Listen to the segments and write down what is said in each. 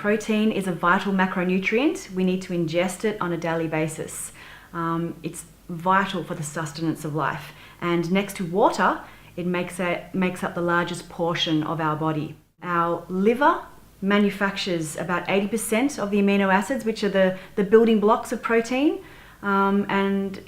protein is a vital macronutrient. We need to ingest it on a daily basis. It's vital for the sustenance of life. And next to water, it makes up the largest portion of our body. Our liver manufactures about 80% of the amino acids, which are the building blocks of protein. And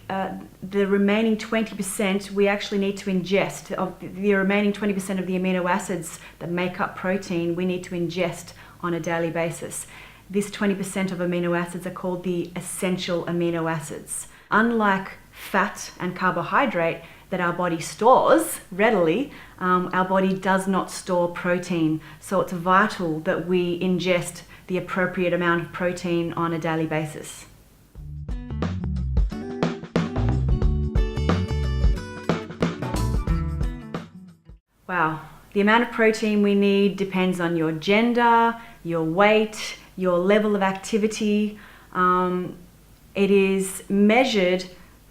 the remaining 20% we actually need to ingest. Of the remaining 20% of the amino acids that make up protein, we need to ingest on a daily basis. This 20% of amino acids are called the essential amino acids. Unlike fat and carbohydrate that our body stores readily, our body does not store protein. So it's vital that we ingest the appropriate amount of protein on a daily basis. Wow, the amount of protein we need depends on your gender, your weight, your level of activity. It is measured,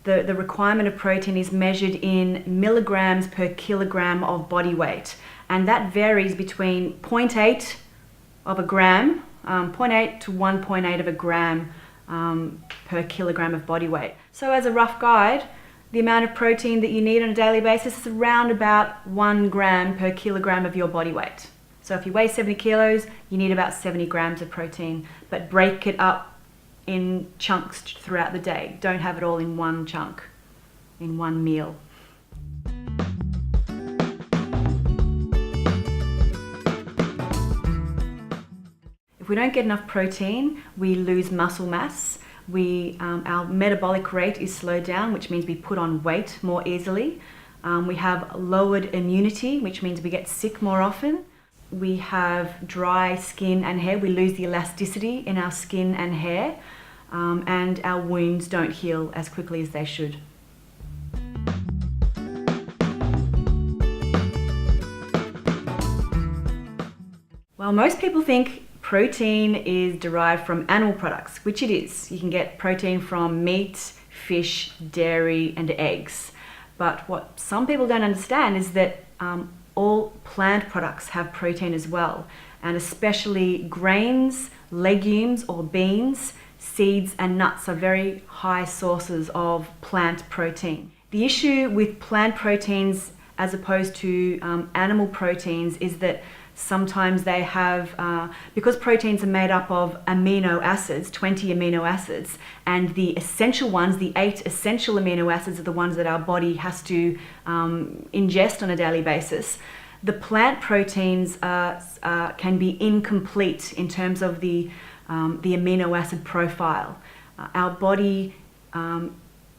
the requirement of protein is measured in milligrams per kilogram of body weight. And that varies between 0.8 of a gram, 0.8 to 1.8 of a gram per kilogram of body weight. So as a rough guide, the amount of protein that you need on a daily basis is around about 1 gram per kilogram of your body weight. So if you weigh 70 kilos, you need about 70 grams of protein, but break it up in chunks throughout the day. Don't have it all in one chunk, in one meal. If we don't get enough protein, we lose muscle mass. Our metabolic rate is slowed down, which means we put on weight more easily. We have lowered immunity, which means we get sick more often. We have dry skin and hair. We lose the elasticity in our skin and hair, and our wounds don't heal as quickly as they should. Well, most people think protein is derived from animal products, which it is. You can get protein from meat, fish, dairy, and eggs. But what some people don't understand is that all plant products have protein as well, and especially grains, legumes or beans, seeds and nuts are very high sources of plant protein. The issue with plant proteins as opposed to animal proteins is that sometimes they have, because proteins are made up of amino acids, 20 amino acids, and the essential ones, the 8 essential amino acids are the ones that our body has to ingest on a daily basis. The plant proteins can be incomplete in terms of the amino acid profile. Our body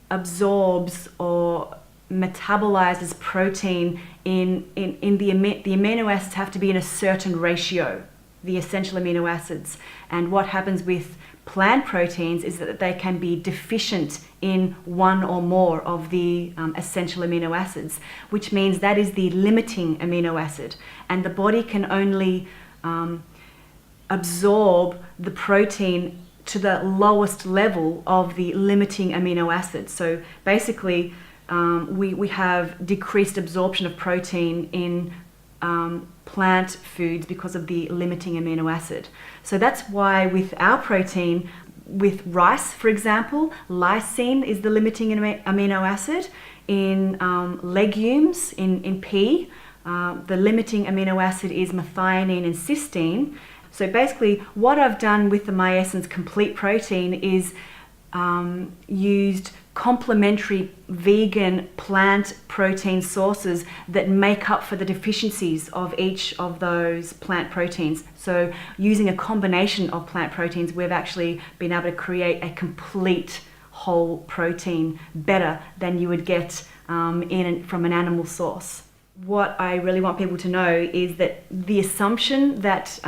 absorbs or metabolizes protein in the amino acids have to be in a certain ratio, the essential amino acids. And what happens with plant proteins is that they can be deficient in one or more of the essential amino acids, which means that is the limiting amino acid. And the body can only absorb the protein to the lowest level of the limiting amino acid. So basically, we have decreased absorption of protein in plant foods because of the limiting amino acid. So that's why with our protein, with rice, for example, lysine is the limiting amino acid. In legumes, in pea, the limiting amino acid is methionine and cysteine. So basically, what I've done with the Miessence Complete Protein is used complementary vegan plant protein sources that make up for the deficiencies of each of those plant proteins. So using a combination of plant proteins, we've actually been able to create a complete whole protein better than you would get from an animal source. What I really want people to know is that the assumption that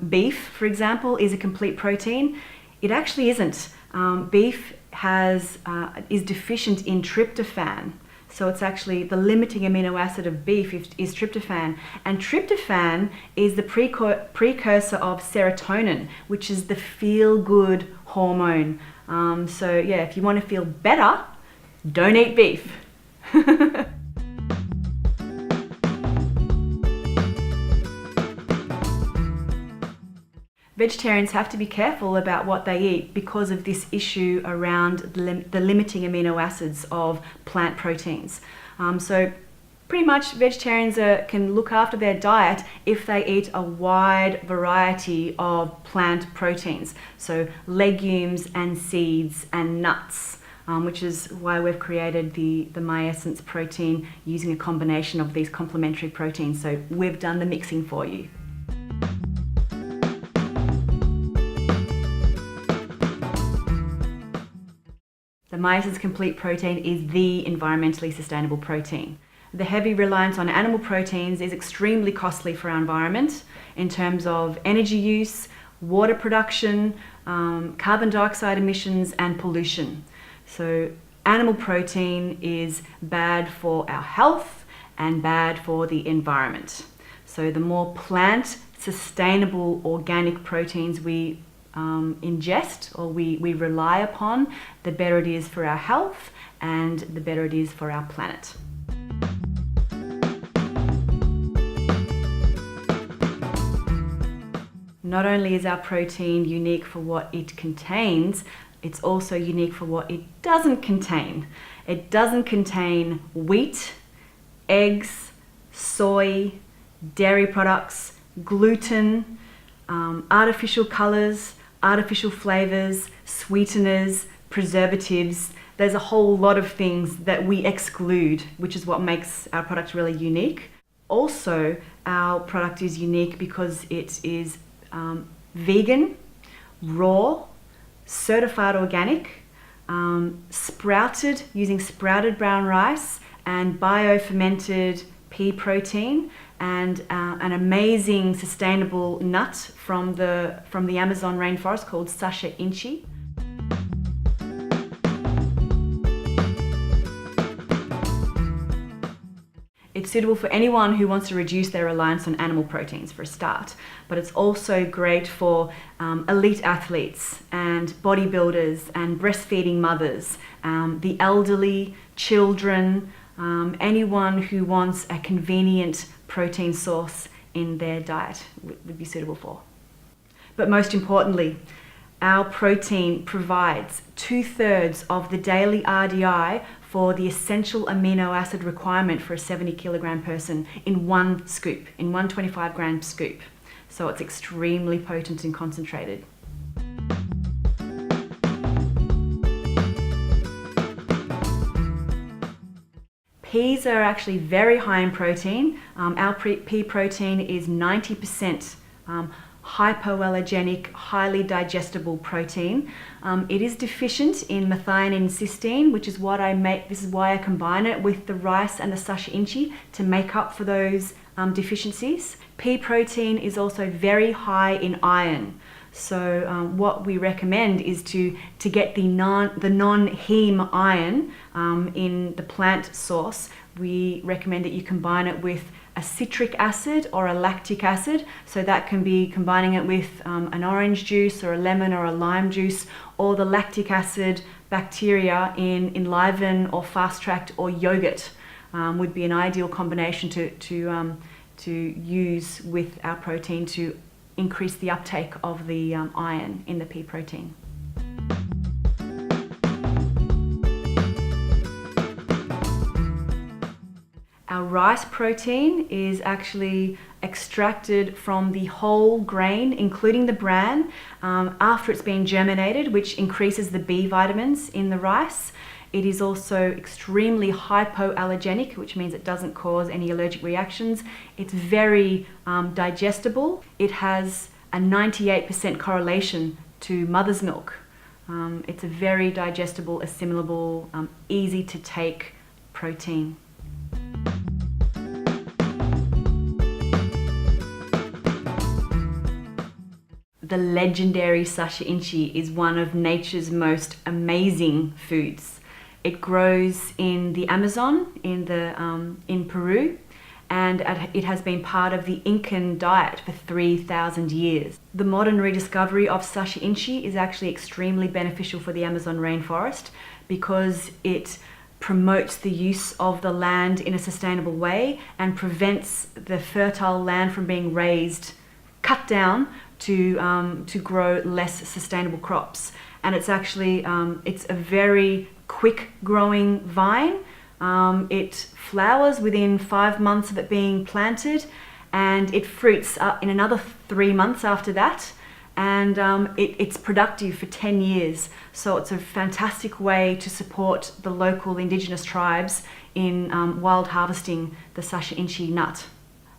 beef, for example, is a complete protein, it actually isn't. Beef is deficient in tryptophan. So it's actually the limiting amino acid of beef is tryptophan. And tryptophan is the precursor of serotonin, which is the feel-good hormone. So yeah, if you want to feel better, don't eat beef. Vegetarians have to be careful about what they eat because of this issue around the limiting amino acids of plant proteins. So pretty much vegetarians can look after their diet if they eat a wide variety of plant proteins. So legumes and seeds and nuts, which is why we've created the Miessence protein using a combination of these complementary proteins. So we've done the mixing for you. The Miessence Complete Protein is the environmentally sustainable protein. The heavy reliance on animal proteins is extremely costly for our environment in terms of energy use, water production, carbon dioxide emissions, and pollution. So animal protein is bad for our health and bad for the environment. So the more plant, sustainable, organic proteins we ingest or we rely upon, the better it is for our health and the better it is for our planet. Not only is our protein unique for what it contains, it's also unique for what it doesn't contain. It doesn't contain wheat, eggs, soy, dairy products, gluten, artificial colors, artificial flavors, sweeteners, preservatives. There's a whole lot of things that we exclude, which is what makes our product really unique. Also, our product is unique because it is vegan, raw, certified organic, sprouted using sprouted brown rice and bio-fermented pea protein, and an amazing sustainable nut from the Amazon rainforest called Sacha Inchi. It's suitable for anyone who wants to reduce their reliance on animal proteins for a start, but it's also great for elite athletes and bodybuilders and breastfeeding mothers, the elderly, children, anyone who wants a convenient protein source in their diet would be suitable for. But most importantly, our protein provides 2/3 of the daily RDI for the essential amino acid requirement for a 70 kilogram person in one scoop, in one 25-gram scoop. So it's extremely potent and concentrated. Peas are actually very high in protein. Our pea protein is 90% hypoallergenic, highly digestible protein. It is deficient in methionine and cysteine, which is what this is why I combine it with the rice and the Sacha Inchi to make up for those deficiencies. Pea protein is also very high in iron. So what we recommend is to get the non-heme iron in the plant source. We recommend that you combine it with a citric acid or a lactic acid. So that can be combining it with an orange juice or a lemon or a lime juice, or the lactic acid bacteria in Enliven or Fast Tracked or yogurt would be an ideal combination to use with our protein to increase the uptake of the iron in the pea protein. Our rice protein is actually extracted from the whole grain, including the bran, after it's been germinated, which increases the B vitamins in the rice. It is also extremely hypoallergenic, which means it doesn't cause any allergic reactions. It's very digestible. It has a 98% correlation to mother's milk. It's a very digestible, assimilable, easy to take protein. The legendary Sacha Inchi is one of nature's most amazing foods. It grows in the Amazon, in Peru, and it has been part of the Incan diet for 3,000 years. The modern rediscovery of Sacha Inchi is actually extremely beneficial for the Amazon rainforest because it promotes the use of the land in a sustainable way and prevents the fertile land from being cut down to grow less sustainable crops. And it's actually it's a very quick growing vine. It flowers within 5 months of it being planted, and it fruits in another 3 months after that. And it's productive for 10 years. So it's a fantastic way to support the local indigenous tribes in wild harvesting the sacha inchi nut.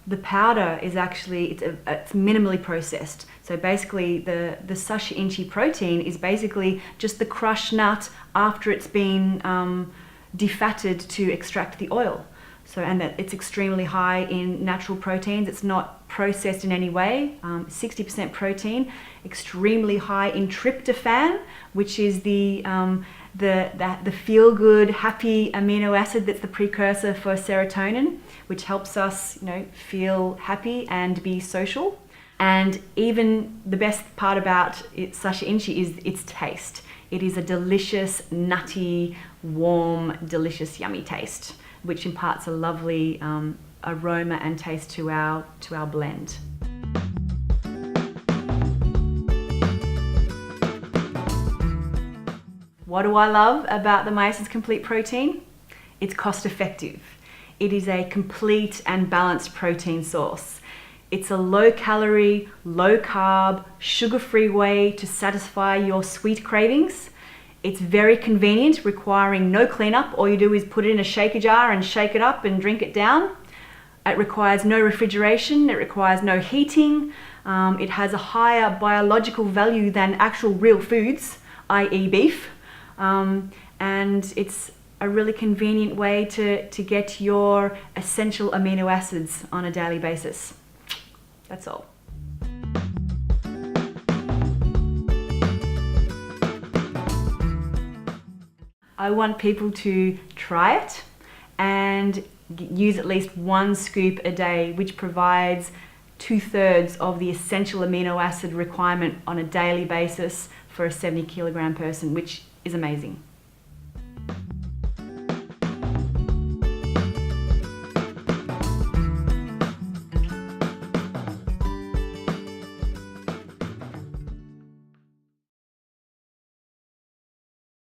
The powder is actually, it's minimally processed. So basically the sacha inchi protein is basically just the crushed nut after it's been defatted to extract the oil. So, and that it's extremely high in natural proteins. It's not processed in any way. 60% protein, extremely high in tryptophan, which is the feel-good, happy amino acid that's the precursor for serotonin, which helps us, feel happy and be social. And even the best part about sacha inchi is its taste. It is a delicious, nutty, warm, delicious, yummy taste, which imparts a lovely aroma and taste to our blend. What do I love about the Miessence Complete Protein? It's cost effective. It is a complete and balanced protein source. It's a low calorie, low carb, sugar-free way to satisfy your sweet cravings. It's very convenient, requiring no cleanup. All you do is put it in a shaker jar and shake it up and drink it down. It requires no refrigeration. It requires no heating. It has a higher biological value than actual real foods, i.e. beef. And it's a really convenient way to get your essential amino acids on a daily basis. That's all. I want people to try it and use at least 1 scoop a day, which provides 2/3 of the essential amino acid requirement on a daily basis for a 70 kilogram person, which is amazing.